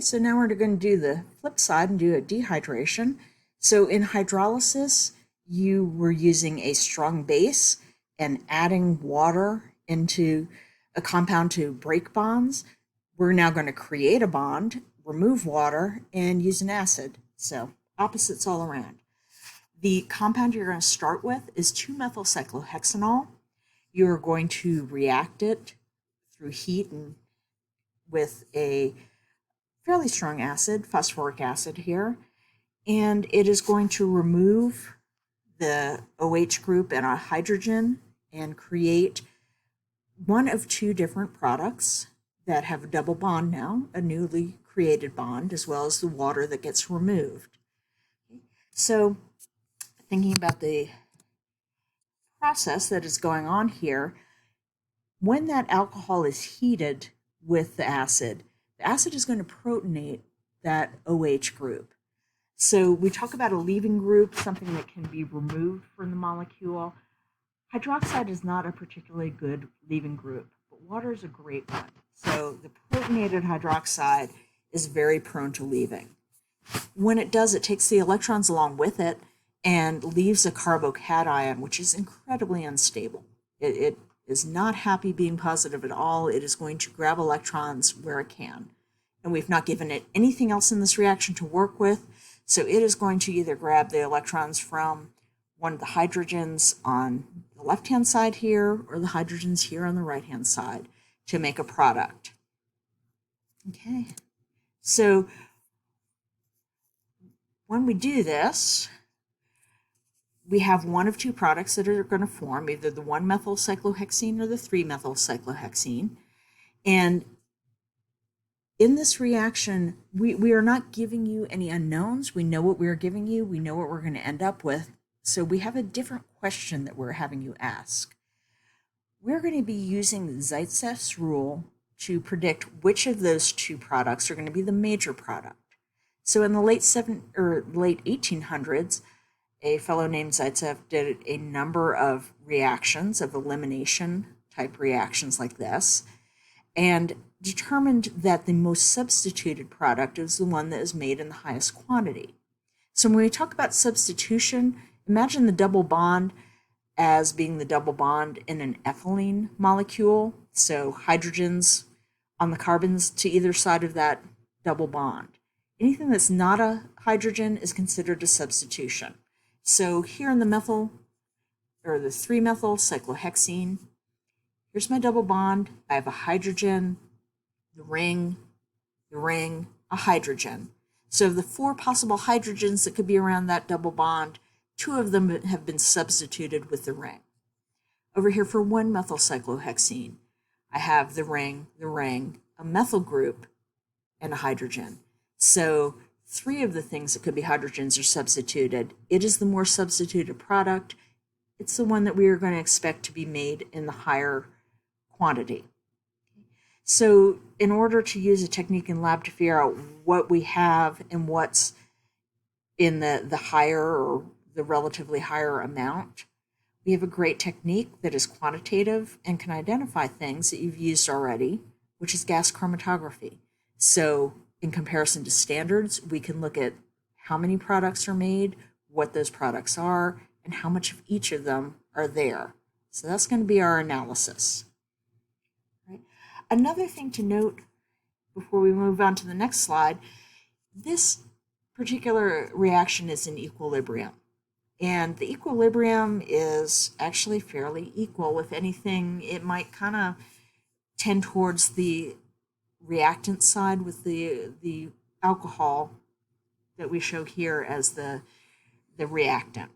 so now we're going to do the flip side and do a dehydration. So in hydrolysis, you were using a strong base and adding water into a compound to break bonds. We're now going to create a bond, remove water, and use an acid. So opposites all around. The compound you're going to start with is 2-methylcyclohexanol. You're going to react it through heat and with a fairly strong acid, phosphoric acid here, and it is going to remove the OH group and a hydrogen and create one of two different products that have a double bond now, a newly created bond, as well as the water that gets removed. So thinking about the process that is going on here, when that alcohol is heated with the acid is going to protonate that OH group. So we talk about a leaving group, something that can be removed from the molecule. Hydroxide is not a particularly good leaving group, but water is a great one. So the protonated hydroxide is very prone to leaving. When it does, it takes the electrons along with it and leaves a carbocation, which is incredibly unstable. It is not happy being positive at all. It is going to grab electrons where it can. And we've not given it anything else in this reaction to work with, so it is going to either grab the electrons from one of the hydrogens on the left-hand side here or the hydrogens here on the right-hand side to make a product. Okay, so when we do this, we have one of two products that are going to form, either the 1-methylcyclohexene or the 3-methylcyclohexene. And in this reaction, we are not giving you any unknowns. We know what we're giving you. We know what we're going to end up with. So we have a different question that we're having you ask. We're going to be using Zaitsev's rule to predict which of those two products are going to be the major product. So in the late 1800s, a fellow named Zaitsev did a number of reactions, of elimination type reactions like this, and determined that the most substituted product is the one that is made in the highest quantity. So when we talk about substitution, imagine the double bond as being the double bond in an ethylene molecule, so hydrogens on the carbons to either side of that double bond. Anything that's not a hydrogen is considered a substitution. So here in the 3-methylcyclohexene, here's my double bond. I have a hydrogen, the ring, a hydrogen. So of the 4 possible hydrogens that could be around that double bond, 2 of them have been substituted with the ring. Over here for 1-methylcyclohexene, I have the ring, a methyl group, and a hydrogen. So 3 of the things that could be hydrogens are substituted. It is the more substituted product. It's the one that we are going to expect to be made in the higher quantity. So in order to use a technique in lab to figure out what we have and what's in the higher or the relatively higher amount, we have a great technique that is quantitative and can identify things that you've used already, which is gas chromatography. So in comparison to standards, we can look at how many products are made, what those products are, and how much of each of them are there. So that's going to be our analysis. Right. Another thing to note before we move on to the next slide, this particular reaction is in equilibrium. And the equilibrium is actually fairly equal. If anything, it might kind of tend towards the reactant side with the alcohol that we show here as the reactant.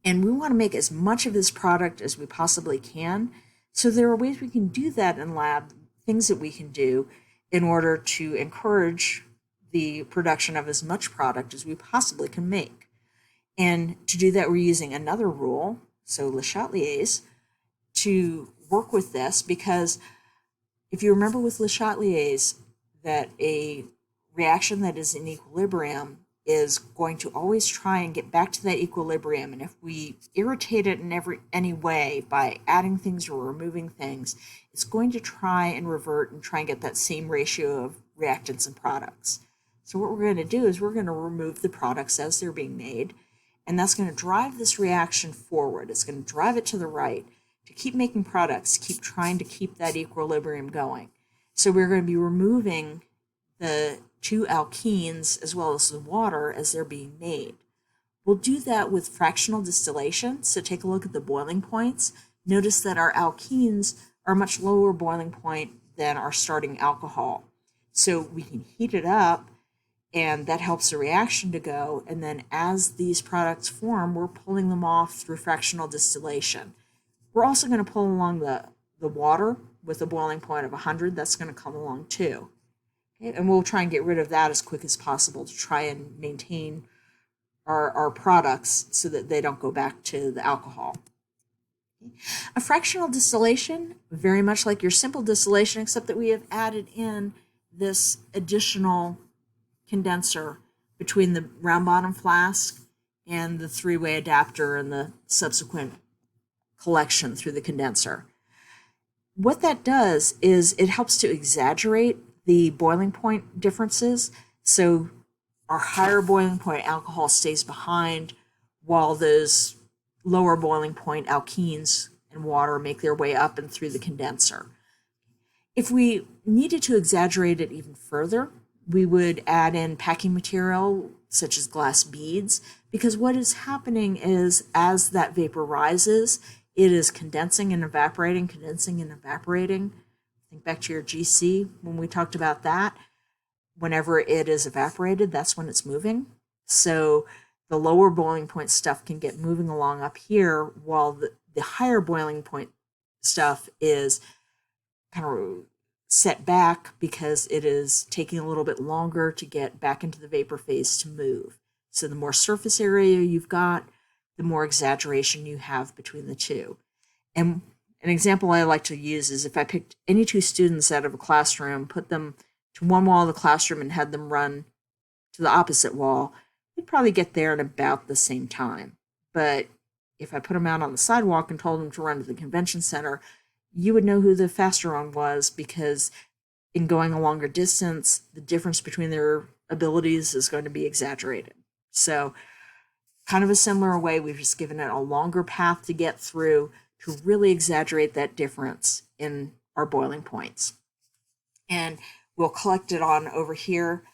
And we want to make as much of this product as we possibly can. So there are ways we can do that in lab, things that we can do in order to encourage the production of as much product as we possibly can make. And to do that, we're using another rule, so Le Chatelier's, to work with this, because if you remember with Le Chatelier's that a reaction that is in equilibrium is going to always try and get back to that equilibrium. And if we irritate it in any way by adding things or removing things, it's going to try and revert and try and get that same ratio of reactants and products. So what we're going to do is we're going to remove the products as they're being made, and that's going to drive this reaction forward. It's going to drive it to the right to keep making products, keep trying to keep that equilibrium going. So we're going to be removing the two alkenes as well as the water as they're being made. We'll do that with fractional distillation. So take a look at the boiling points. Notice that our alkenes are a much lower boiling point than our starting alcohol. So we can heat it up, and that helps the reaction to go. And then as these products form, we're pulling them off through fractional distillation. We're also going to pull along the water with a boiling point of 100. That's going to come along too. Okay? And we'll try and get rid of that as quick as possible to try and maintain our products so that they don't go back to the alcohol. A fractional distillation, very much like your simple distillation, except that we have added in this additional condenser between the round bottom flask and the three-way adapter and the subsequent collection through the condenser. What that does is it helps to exaggerate the boiling point differences. So our higher boiling point alcohol stays behind while those lower boiling point alkenes and water make their way up and through the condenser. If we needed to exaggerate it even further, we would add in packing material such as glass beads, because what is happening is as that vapor rises, it is condensing and evaporating, condensing and evaporating. Think back to your GC when we talked about that. Whenever it is evaporated, that's when it's moving. So the lower boiling point stuff can get moving along up here while the higher boiling point stuff is kind of set back because it is taking a little bit longer to get back into the vapor phase to move. So the more surface area you've got, the more exaggeration you have between the two. And an example I like to use is if I picked any two students out of a classroom, put them to one wall of the classroom and had them run to the opposite wall, they'd probably get there in about the same time. But if I put them out on the sidewalk and told them to run to the convention center, you would know who the faster one was, because in going a longer distance, the difference between their abilities is going to be exaggerated. So kind of a similar way, we've just given it a longer path to get through to really exaggerate that difference in our boiling points. And we'll collect it on over here.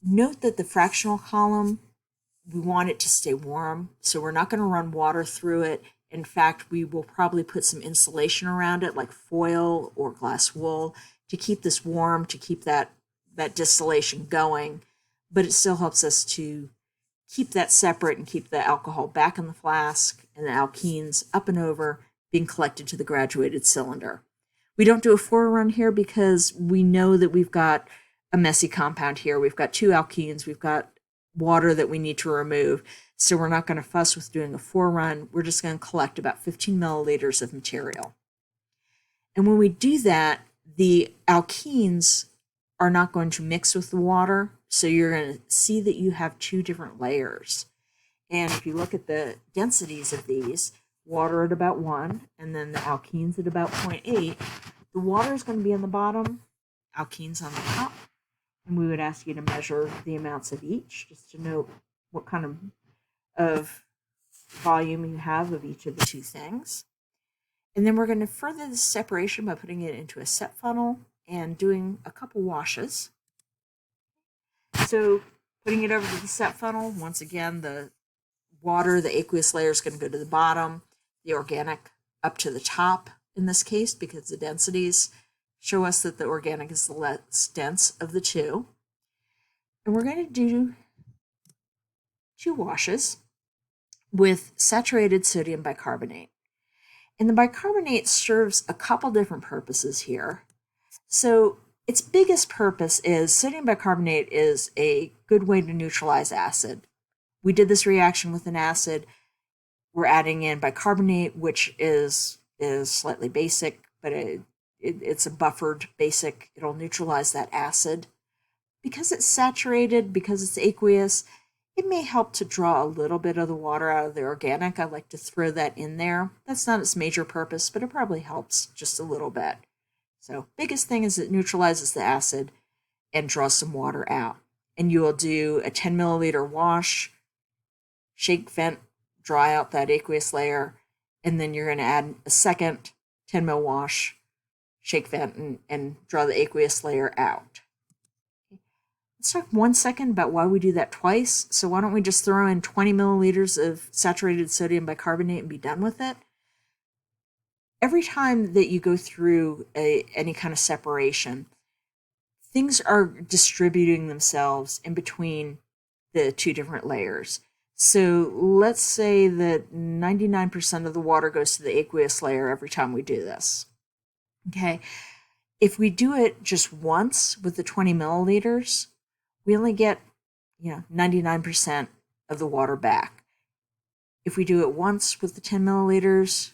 Note that the fractional column, we want it to stay warm, so we're not going to run water through it. In fact, we will probably put some insulation around it, like foil or glass wool, to keep this warm, to keep that distillation going. But it still helps us to keep that separate and keep the alcohol back in the flask and the alkenes up and over, being collected to the graduated cylinder. We don't do a forerun here because we know that we've got a messy compound here. We've got two alkenes, we've got water that we need to remove. So we're not going to fuss with doing a forerun. We're just going to collect about 15 milliliters of material. And when we do that, the alkenes are not going to mix with the water. So you're going to see that you have two different layers. And if you look at the densities of these, water at about 1, and then the alkenes at about 0.8, the water is going to be on the bottom, alkenes on the top. And we would ask you to measure the amounts of each, just to note what kind of volume you have of each of the two things. And then we're going to further the separation by putting it into a set funnel and doing a couple washes. So putting it over to the set funnel, once again, the water, the aqueous layer is going to go to the bottom, the organic up to the top in this case, because the densities show us that the organic is the less dense of the two. And we're going to do 2 washes with saturated sodium bicarbonate. And the bicarbonate serves a couple different purposes here. So its biggest purpose is sodium bicarbonate is a good way to neutralize acid. We did this reaction with an acid. We're adding in bicarbonate, which is slightly basic, but it's a buffered basic. It'll neutralize that acid. Because it's saturated, because it's aqueous, it may help to draw a little bit of the water out of the organic. I like to throw that in there. That's not its major purpose, but it probably helps just a little bit. So biggest thing is it neutralizes the acid, and draw some water out. And you will do a 10 milliliter wash, shake, vent, dry out that aqueous layer, and then you're going to add a second 10 mil wash, shake, vent, and draw the aqueous layer out. Let's talk 1 second about why we do that twice. So why don't we just throw in 20 milliliters of saturated sodium bicarbonate and be done with it? Every time that you go through any kind of separation, things are distributing themselves in between the two different layers. So let's say that 99% of the water goes to the aqueous layer every time we do this. Okay, if we do it just once with the 20 milliliters, we only get 99% of the water back. If we do it once with the 10 milliliters,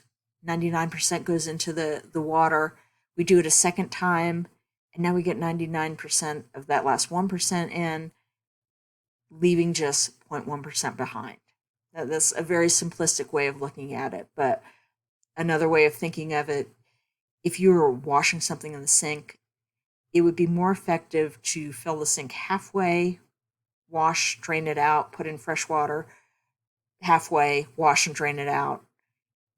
99% goes into the water. We do it a second time, and now we get 99% of that last 1% in, leaving just 0.1% behind. Now, that's a very simplistic way of looking at it, but another way of thinking of it, if you were washing something in the sink, it would be more effective to fill the sink halfway, wash, drain it out, put in fresh water, halfway, wash and drain it out,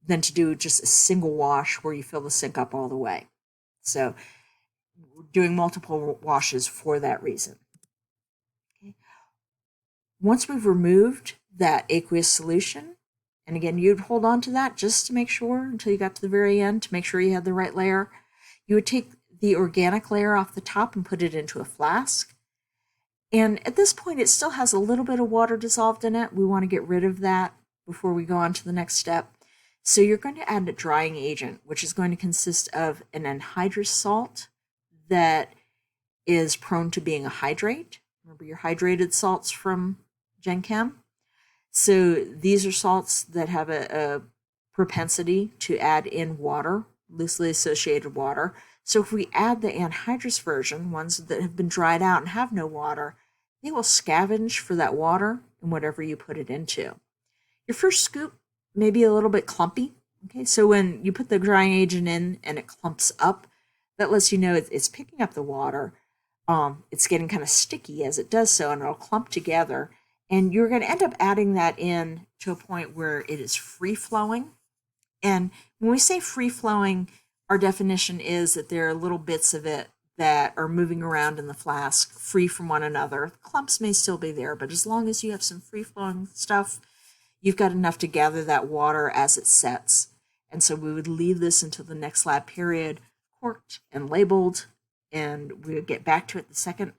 than to do just a single wash where you fill the sink up all the way. So doing multiple washes for that reason. Okay. Once we've removed that aqueous solution, and again, you'd hold on to that just to make sure until you got to the very end to make sure you had the right layer. You would take the organic layer off the top and put it into a flask. And at this point, it still has a little bit of water dissolved in it. We want to get rid of that before we go on to the next step. So you're going to add a drying agent, which is going to consist of an anhydrous salt that is prone to being a hydrate. Remember your hydrated salts from Gen Chem? So these are salts that have a propensity to add in water, loosely associated water. So if we add the anhydrous version, ones that have been dried out and have no water, they will scavenge for that water in whatever you put it into. Your first scoop may be a little bit clumpy. Okay, so when you put the drying agent in and it clumps up, that lets you know it's picking up the water. It's getting kind of sticky as it does so, and it'll clump together. And you're going to end up adding that in to a point where it is free-flowing. And when we say free-flowing, our definition is that there are little bits of it that are moving around in the flask free from one another. Clumps may still be there, but as long as you have some free-flowing stuff, you've got enough to gather that water as it sets. And so we would leave this until the next lab period, corked and labeled, and we would get back to it the second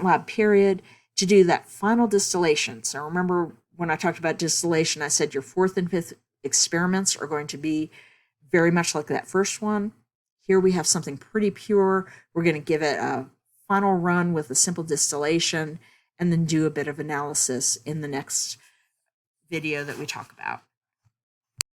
lab period to do that final distillation. So remember when I talked about distillation, I said your fourth and fifth experiments are going to be very much like that first one. Here we have something pretty pure. We're going to give it a final run with a simple distillation and then do a bit of analysis in the next video that we talk about.